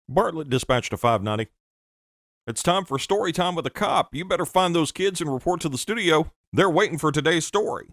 Bartlett dispatched to 590. It's time for story time with a cop. You better find those kids and report to the studio. They're waiting for today's story.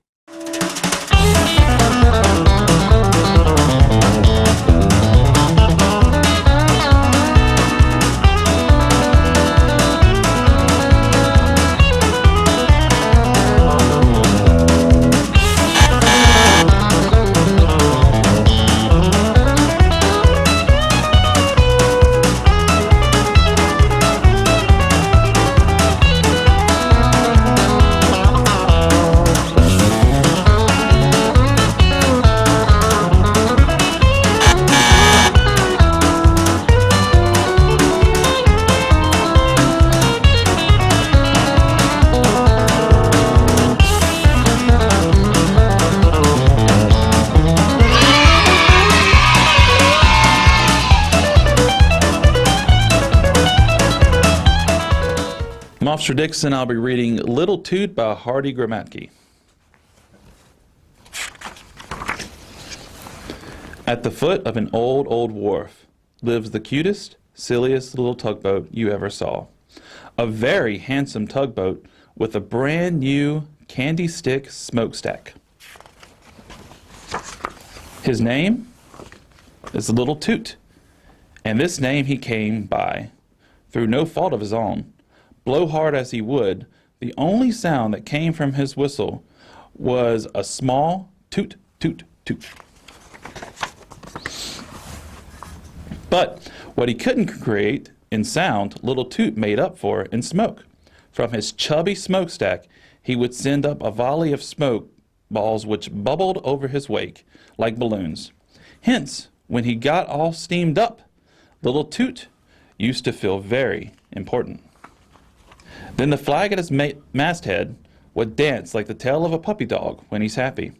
I'm Officer Dixon. I'll be reading Little Toot by Hardy Gramatke. At the foot of an old wharf lives the cutest, silliest little tugboat you ever saw. A very handsome tugboat with a brand new candy stick smokestack. His name is Little Toot, and this name he came by through no fault of his own. Blow hard as he would, the only sound that came from his whistle was a small toot, toot, toot. But what he couldn't create in sound, Little Toot made up for in smoke. From his chubby smokestack, he would send up a volley of smoke balls which bubbled over his wake like balloons. Hence, when he got all steamed up, Little Toot used to feel very important. Then the flag at his masthead would dance like the tail of a puppy dog when he's happy.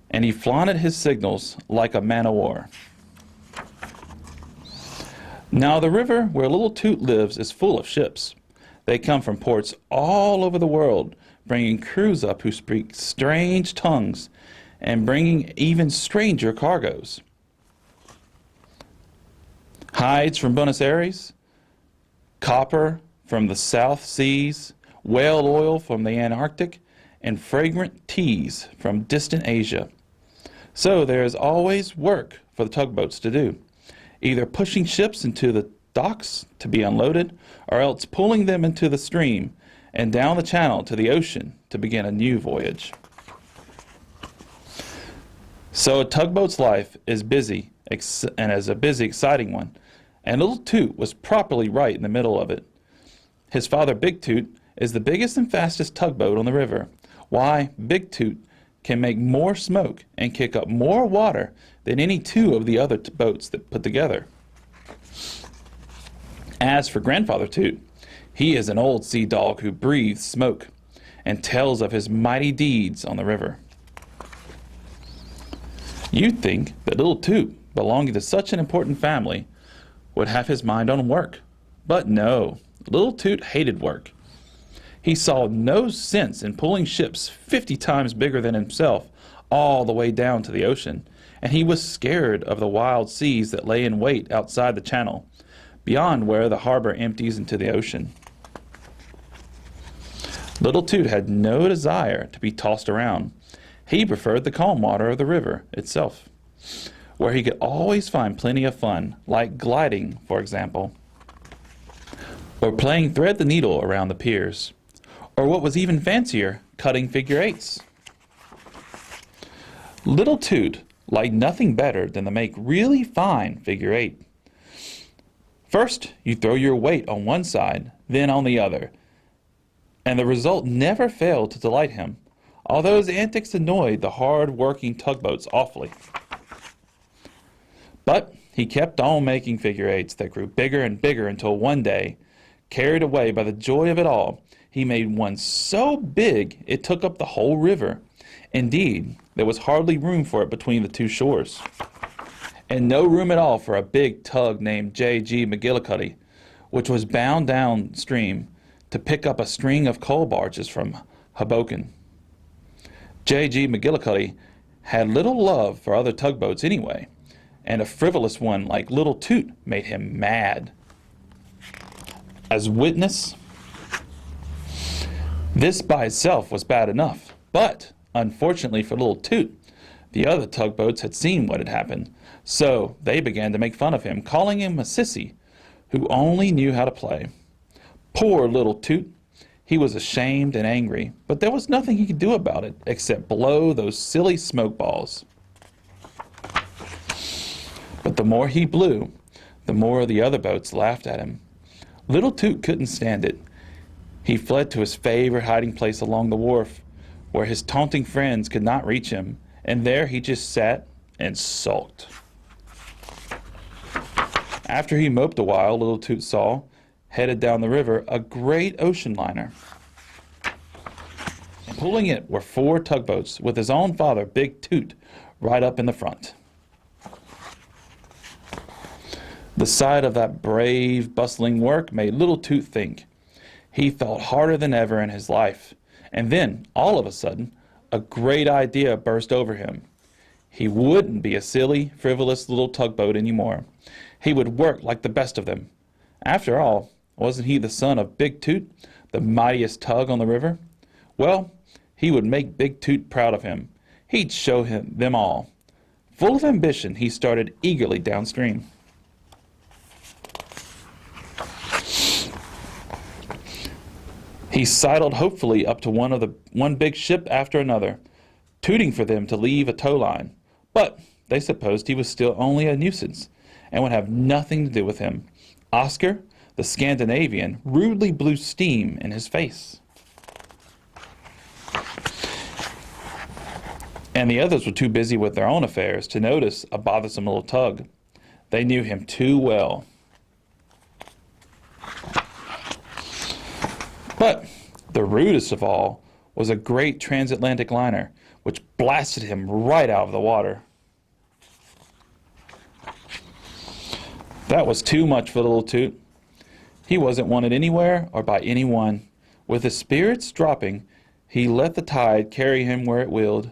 And he flaunted his signals like a man o' war. Now the river where Little Toot lives is full of ships. They come from ports all over the world, bringing crews up who speak strange tongues and bringing even stranger cargoes. Hides from Buenos Aires, copper from the South Seas, whale oil from the Antarctic, and fragrant teas from distant Asia. So there is always work for the tugboats to do, either pushing ships into the docks to be unloaded, or else pulling them into the stream and down the channel to the ocean to begin a new voyage. So a tugboat's life is busy, and is a busy, exciting one, and Little Toot was properly right in the middle of it. His father, Big Toot, is the biggest and fastest tugboat on the river. Why, Big Toot can make more smoke and kick up more water than any two of the other boats that put together. As for Grandfather Toot, he is an old sea dog who breathes smoke and tells of his mighty deeds on the river. You'd think that Little Toot, belonging to such an important family, would have his mind on work. But no, Little Toot hated work. He saw no sense in pulling ships 50 times bigger than himself all the way down to the ocean, and he was scared of the wild seas that lay in wait outside the channel, beyond where the harbor empties into the ocean. Little Toot had no desire to be tossed around. He preferred the calm water of the river itself, where he could always find plenty of fun, like gliding, for example, or playing thread the needle around the piers, or what was even fancier, cutting figure eights. Little Toot liked nothing better than to make really fine figure eight. First, you throw your weight on one side, then on the other, and the result never failed to delight him, although his antics annoyed the hard-working tugboats awfully. But he kept on making figure eights that grew bigger and bigger until one day, carried away by the joy of it all, he made one so big it took up the whole river. Indeed, there was hardly room for it between the two shores, and no room at all for a big tug named J.G. McGillicuddy, which was bound downstream to pick up a string of coal barges from Hoboken. J.G. McGillicuddy had little love for other tugboats anyway, and a frivolous one like Little Toot made him mad. As witness, this by itself was bad enough, but unfortunately for Little Toot, the other tugboats had seen what had happened, so they began to make fun of him, calling him a sissy who only knew how to play. Poor Little Toot! He was ashamed and angry, but there was nothing he could do about it except blow those silly smoke balls. But the more he blew, the more the other boats laughed at him. Little Toot couldn't stand it. He fled to his favorite hiding place along the wharf, where his taunting friends could not reach him, and there he just sat and sulked. After he moped a while, Little Toot saw, headed down the river, a great ocean liner. And pulling it were 4 tugboats with his own father, Big Toot, right up in the front. The sight of that brave, bustling work made Little Toot think. He felt harder than ever in his life. And then, all of a sudden, a great idea burst over him. He wouldn't be a silly, frivolous little tugboat anymore. He would work like the best of them. After all, wasn't he the son of Big Toot, the mightiest tug on the river? Well, he would make Big Toot proud of him. He'd show them all. Full of ambition, he started eagerly downstream. He sidled hopefully up to one big ship after another, tooting for them to leave a tow line. But they supposed he was still only a nuisance and would have nothing to do with him. Oscar, the Scandinavian, rudely blew steam in his face. And the others were too busy with their own affairs to notice a bothersome little tug. They knew him too well. But the rudest of all was a great transatlantic liner, which blasted him right out of the water. That was too much for Little Toot. He wasn't wanted anywhere or by anyone. With his spirits dropping, he let the tide carry him where it willed.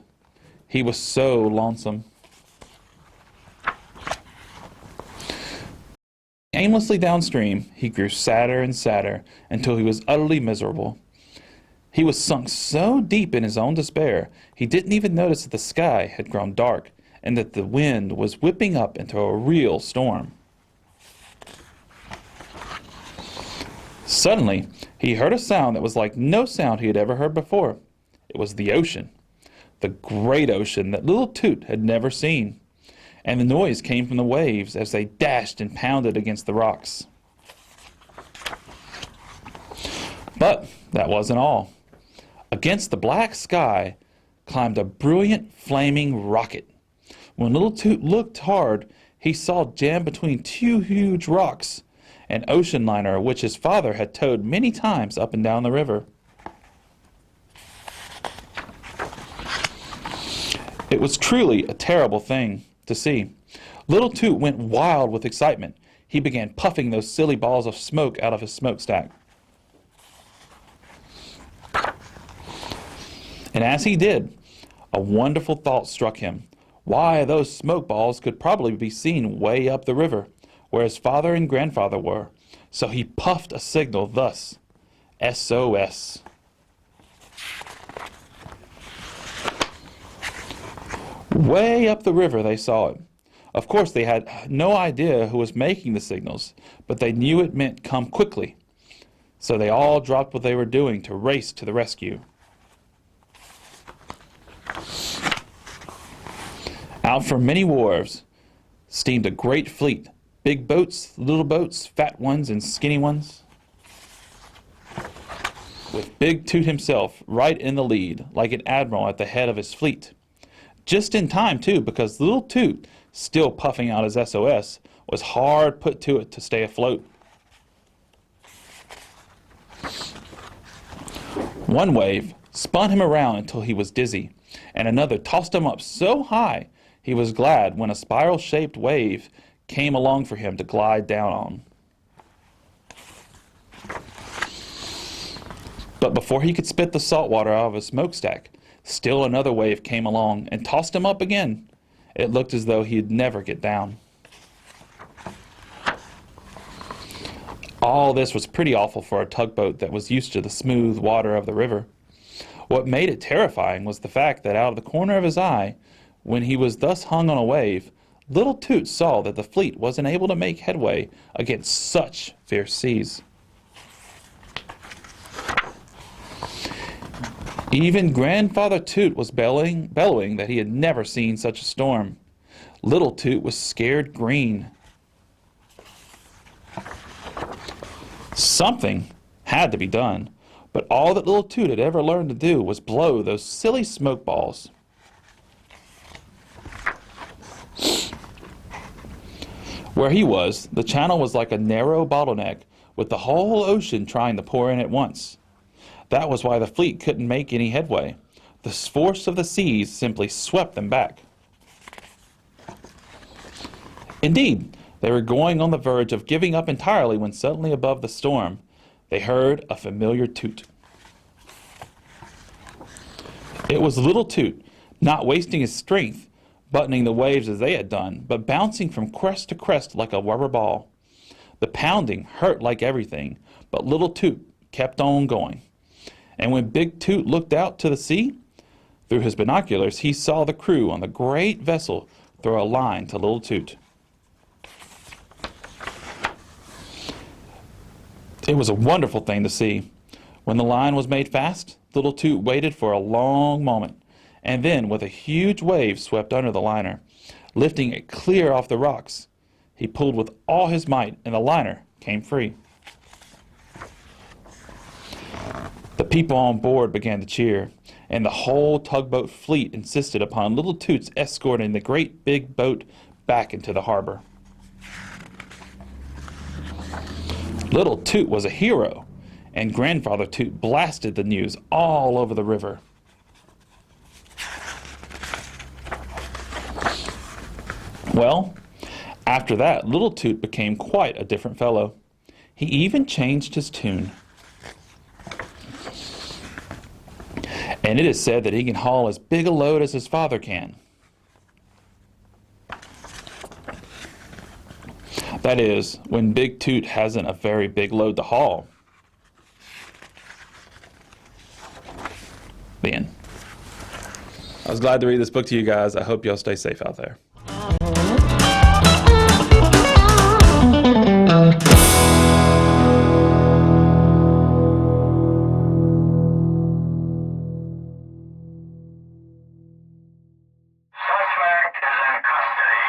He was so lonesome. Aimlessly downstream, he grew sadder and sadder until he was utterly miserable. He was sunk so deep in his own despair, he didn't even notice that the sky had grown dark and that the wind was whipping up into a real storm. Suddenly, he heard a sound that was like no sound he had ever heard before. It was the ocean, the great ocean that Little Toot had never seen. And the noise came from the waves as they dashed and pounded against the rocks. But that wasn't all. Against the black sky climbed a brilliant, flaming rocket. When Little Toot looked hard, he saw jammed between 2 huge rocks an ocean liner which his father had towed many times up and down the river. It was truly a terrible thing to see. Little Toot went wild with excitement. He began puffing those silly balls of smoke out of his smokestack. And as he did, a wonderful thought struck him. Why, those smoke balls could probably be seen way up the river, where his father and grandfather were. So he puffed a signal thus, SOS. Way up the river they saw it. Of course, they had no idea who was making the signals, but they knew it meant come quickly. So they all dropped what they were doing to race to the rescue. Out from many wharves steamed a great fleet, big boats, little boats, fat ones and skinny ones, with Big Toot himself right in the lead, like an admiral at the head of his fleet. Just in time, too, because Little Toot, still puffing out his SOS, was hard put to it to stay afloat. One wave spun him around until he was dizzy, and another tossed him up so high he was glad when a spiral-shaped wave came along for him to glide down on. But before he could spit the salt water out of his smokestack, Still another wave came along and tossed him up again. It looked as though he'd never get down. All this was pretty awful for a tugboat that was used to the smooth water of the river. What made it terrifying was the fact that out of the corner of his eye, when he was thus hung on a wave, little Toot saw that the fleet wasn't able to make headway against such fierce seas. Even Grandfather Toot was bellowing that he had never seen such a storm. Little Toot was scared green. Something had to be done, but all that little Toot had ever learned to do was blow those silly smoke balls. Where he was, the channel was like a narrow bottleneck, with the whole ocean trying to pour in at once. That was why the fleet couldn't make any headway. The force of the seas simply swept them back. Indeed, they were going on the verge of giving up entirely when suddenly above the storm, they heard a familiar toot. It was little Toot, not wasting his strength, buttoning the waves as they had done, but bouncing from crest to crest like a rubber ball. The pounding hurt like everything, but little Toot kept on going. And when Big Toot looked out to the sea, through his binoculars, he saw the crew on the great vessel throw a line to little Toot. It was a wonderful thing to see. When the line was made fast, little Toot waited for a long moment, and then with a huge wave swept under the liner, lifting it clear off the rocks. He pulled with all his might, and the liner came free. The people on board began to cheer, and the whole tugboat fleet insisted upon little Toot's escorting the great big boat back into the harbor. Little Toot was a hero, and Grandfather Toot blasted the news all over the river. Well, after that, little Toot became quite a different fellow. He even changed his tune. And it is said that he can haul as big a load as his father can. That is, when Big Toot hasn't a very big load to haul. The end. I was glad to read this book to you guys. I hope y'all stay safe out there. Suspect is in custody.